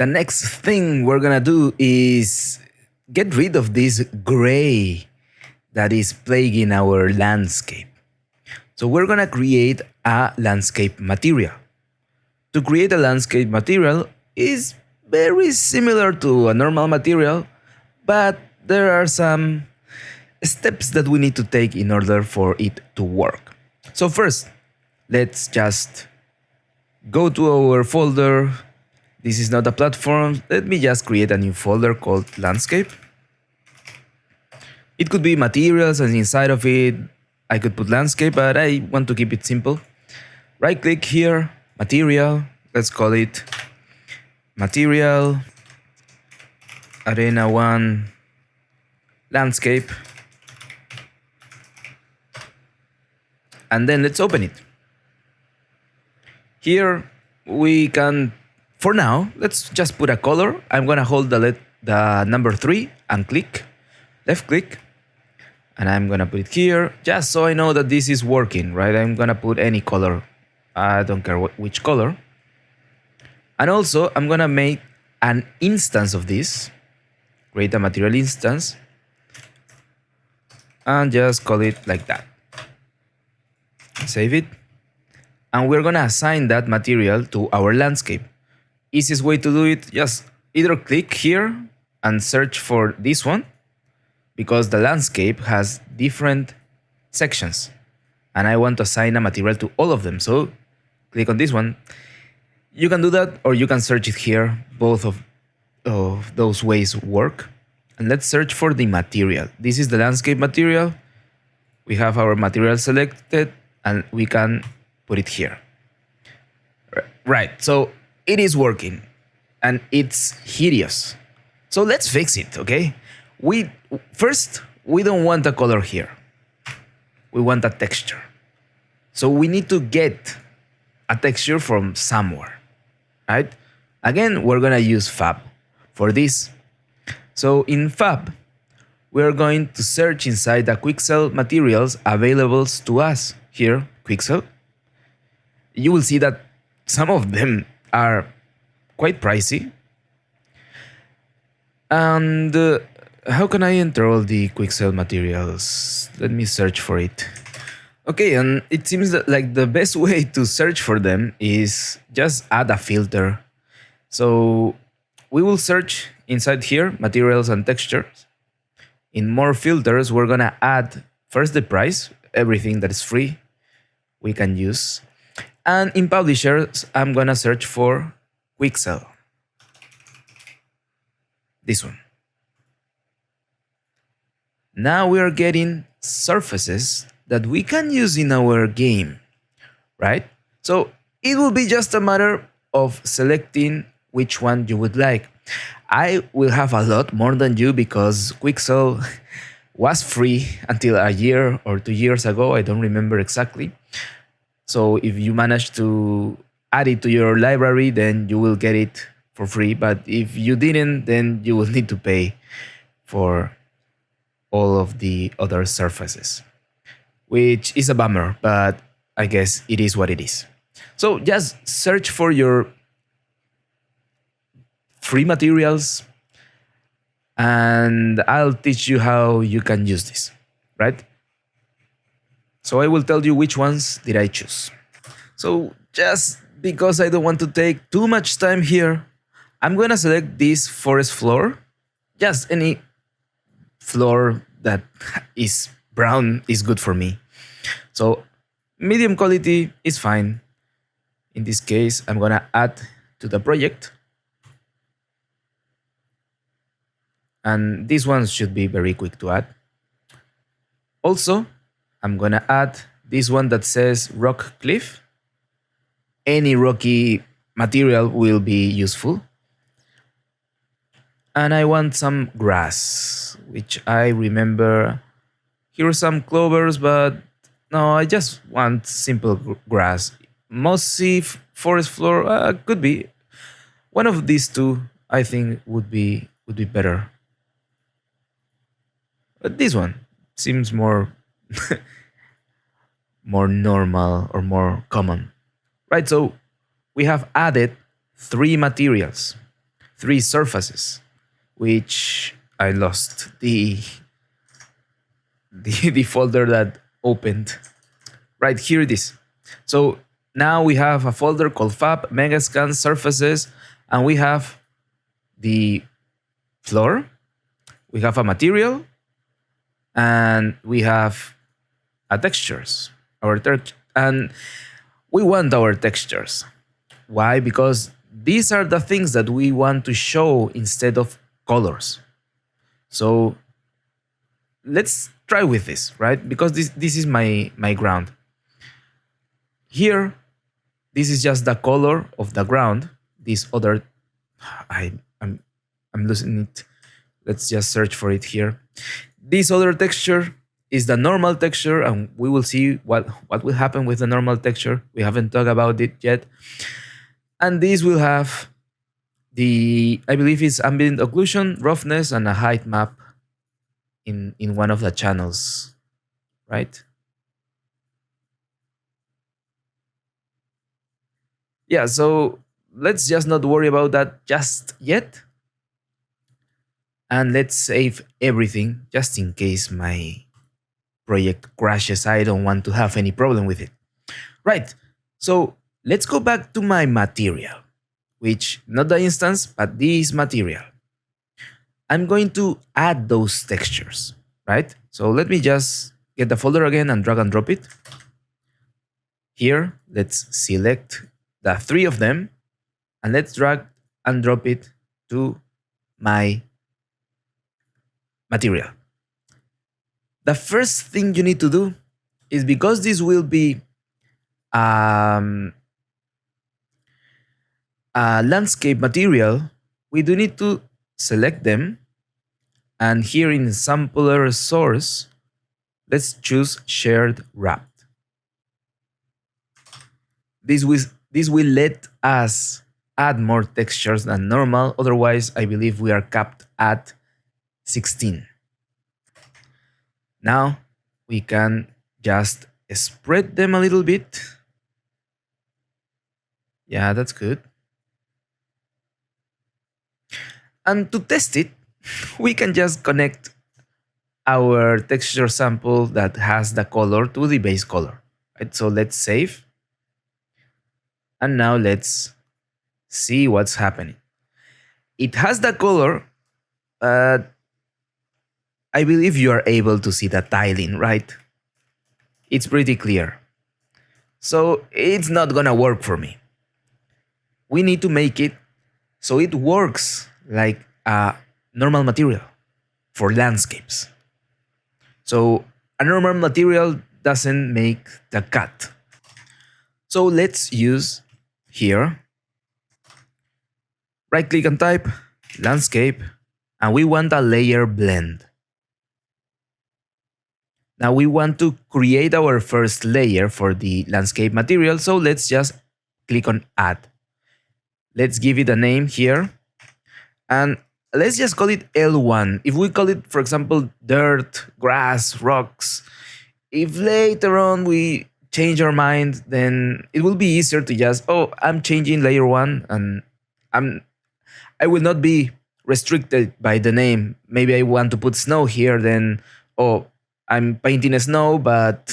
The next thing we're gonna do is get rid of this gray that is plaguing our landscape. So we're gonna create a landscape material. To create a landscape material is very similar to a normal material, but there are some steps that we need to take in order for it to work. So first, let's just go to our folder. This is not a platform. Let me just create a new folder called landscape. It could be materials, and inside of it, I could put landscape, but I want to keep it simple. Right click here, material. Let's call it material arena 1 landscape. And then let's open it. Here we can, for now, let's just put a color. I'm gonna hold the number 3 and click, left click, and I'm gonna put it here just so I know that this is working, right? I'm gonna put any color. I don't care which color. And also I'm gonna make an instance of this, create a material instance, and just call it like that. Save it. And we're gonna assign that material to our landscape. Easiest way to do it, just either click here and search for this one, because the landscape has different sections and I want to assign a material to all of them. So click on this one. You can do that, or you can search it here. Both of those ways work. And let's search for the material. This is the landscape material. We have our material selected and we can put it here. Right, so it is working and it's hideous. So let's fix it, okay? First, we don't want a color here. We want a texture. So we need to get a texture from somewhere, right? Again, we're gonna use Fab for this. So in Fab, we're going to search inside the Quixel materials available to us. Here, Quixel. You will see that some of them are quite pricey. And how can I enter all the Quixel materials? Let me search for it. Okay, and it seems that like the best way to search for them is just add a filter. So we will search inside here, materials and textures. In more filters, we're gonna add first the price, everything that is free we can use. And in publishers, I'm gonna search for Quixel. This one. Now we are getting surfaces that we can use in our game, right? So it will be just a matter of selecting which one you would like. I will have a lot more than you because Quixel was free until a year or 2 years ago. I don't remember exactly. So if you manage to add it to your library, then you will get it for free. But if you didn't, then you will need to pay for all of the other surfaces, which is a bummer, but I guess it is what it is. So just search for your free materials and I'll teach you how you can use this, right? So I will tell you which ones did I choose. So just because I don't want to take too much time here, I'm gonna select this forest floor. Just any floor that is brown is good for me. So medium quality is fine. In this case, I'm gonna add to the project. And these ones should be very quick to add. Also, I'm gonna add this one that says rock cliff. Any rocky material will be useful. And I want some grass, which I remember. Here are some clovers, but no, I just want simple grass. Mossy forest floor could be. One of these two, I think, would be better. But this one seems more more normal or more common, right? So we have added 3 materials, three surfaces, which I lost the folder that opened. Right, here it is. So now we have a folder called Fab, Megascan, Surfaces, and we have the floor, we have a material, and we have a textures. And we want our textures. Why? Because these are the things that we want to show instead of colors. So let's try with this, right? Because this is my ground. Here, this is just the color of the ground. This other, I'm losing it. Let's just search for it here. This other texture is the normal texture, and we will see what will happen with the normal texture. We haven't talked about it yet. And this will have the, I believe it's ambient occlusion, roughness, and a height map in one of the channels, right? Yeah, so let's just not worry about that just yet. And let's save everything just in case my project crashes. I don't want to have any problem with it. Right, so let's go back to my material, which not the instance, but this material. I'm going to add those textures, right? So let me just get the folder again and drag and drop it. Here, let's select the three of them, and let's drag and drop it to my material. The first thing you need to do is, because this will be a landscape material, we do need to select them. And here in sampler source, let's choose shared wrapped. This will let us add more textures than normal. Otherwise, I believe we are capped at 16. Now we can just spread them a little bit. Yeah, that's good. And to test it, we can just connect our texture sample that has the color to the base color. Right? So let's save. And now let's see what's happening. It has the color, but I believe you are able to see the tiling, right? It's pretty clear. So it's not gonna work for me. We need to make it so it works like a normal material for landscapes. So a normal material doesn't make the cut. So let's use here, right click and type landscape, and we want a layer blend. Now we want to create our first layer for the landscape material, so let's just click on add. Let's give it a name here, and let's just call it L1. If we call it, for example, dirt, grass, rocks, if later on we change our mind, then it will be easier to just, oh, I'm changing layer 1, and I will not be restricted by the name. Maybe I want to put snow here, then, oh, I'm painting a snow, but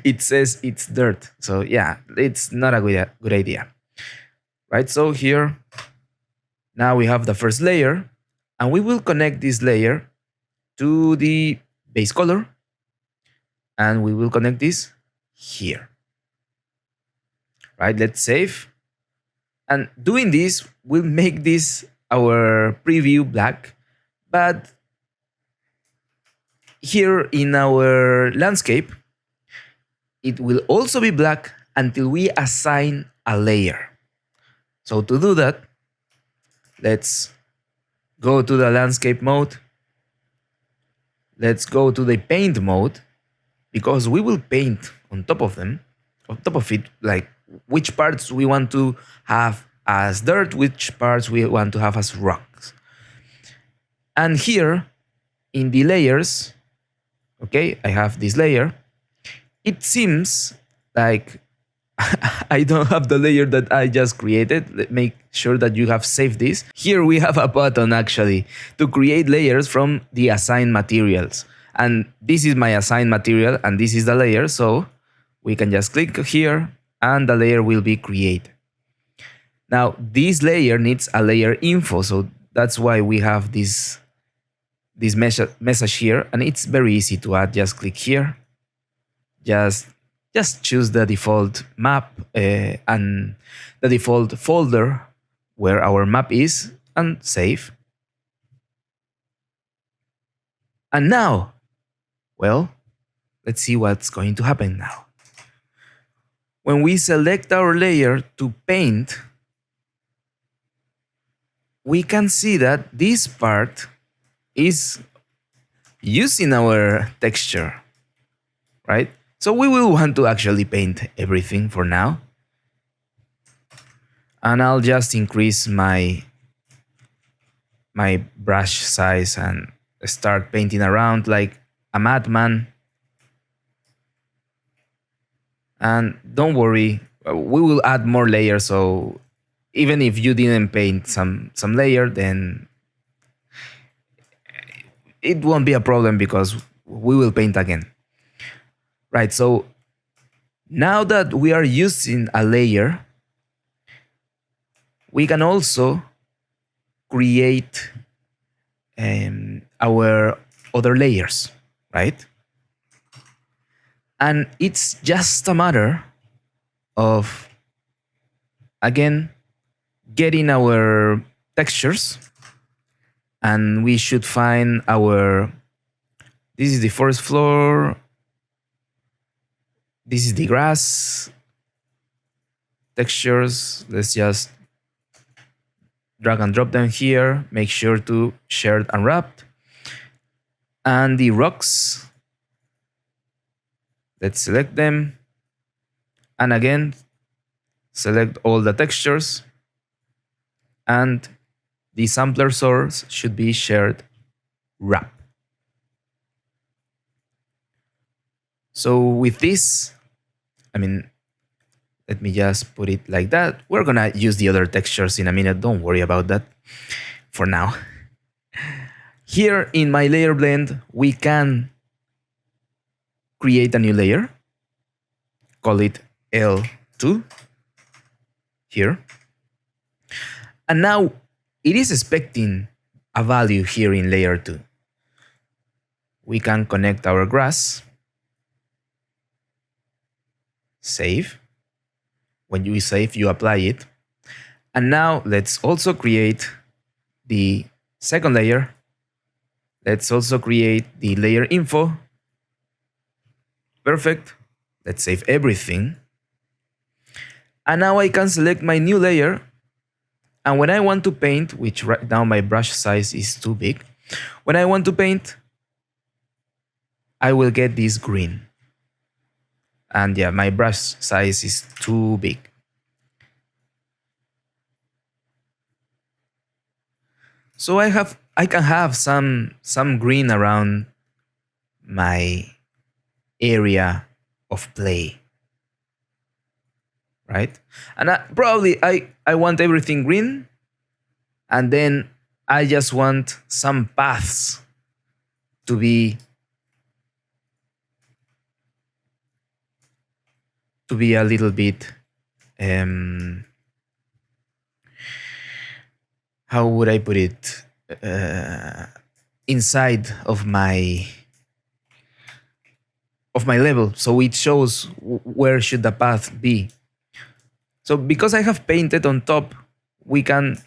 it says it's dirt. So yeah, it's not a good idea. Right, so here, now we have the first layer, and we will connect this layer to the base color, and we will connect this here. Right, let's save. And doing this will make this our preview black, but here in our landscape, it will also be black until we assign a layer. So to do that, let's go to the landscape mode. Let's go to the paint mode, because we will paint on top of them, on top of it, like which parts we want to have as dirt, which parts we want to have as rocks. And here in the layers, okay, I have this layer. It seems like I don't have the layer that I just created. Make sure that you have saved this. Here we have a button actually to create layers from the assigned materials. And this is my assigned material and this is the layer. So we can just click here and the layer will be created. Now this layer needs a layer info. So that's why we have this message here, and it's very easy to add. Just click here. Just choose the default map and the default folder where our map is and save. And now, well, let's see what's going to happen now. When we select our layer to paint, we can see that this part is using our texture, right? So we will want to actually paint everything for now. And I'll just increase my brush size and start painting around like a madman. And don't worry, we will add more layers. So even if you didn't paint some layer, then it won't be a problem because we will paint again. Right, so now that we are using a layer, we can also create our other layers, right? And it's just a matter of, again, getting our textures, and we should find our, this is the first floor, this is the grass textures. Let's just drag and drop them here. Make sure to shared and wrapped. And the rocks, let's select them. And again, select all the textures. And the sampler source should be shared wrap. So with this, let me just put it like that. We're gonna use the other textures in a minute. Don't worry about that for now. Here in my layer blend, we can create a new layer. Call it L2 here. And now it is expecting a value here in layer 2. We can connect our grass. Save. When you save, you apply it. And now let's also create the second layer. Let's also create the layer info. Perfect. Let's save everything. And now I can select my new layer. And when I want to paint, which right now my brush size is too big, when I want to paint, I will get this green. And yeah, my brush size is too big. So I can have some green around my area of play, right? And probably I want everything green, and then I just want some paths to be a little bit, how would I put it, inside of my level, so it shows where should the path be. So because I have painted on top, we can,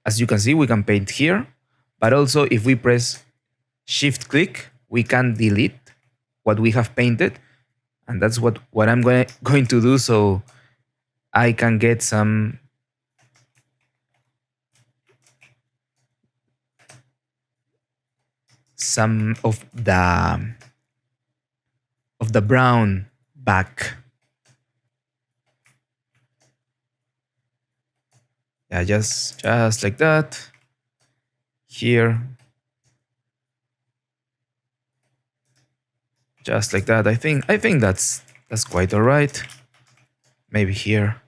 as you can see, we can paint here, but also if we press shift click, we can delete what we have painted. And that's what I'm going to do, so I can get some of the brown back. Yeah, just like that. Here. Just like that. I think that's quite all right. Maybe here.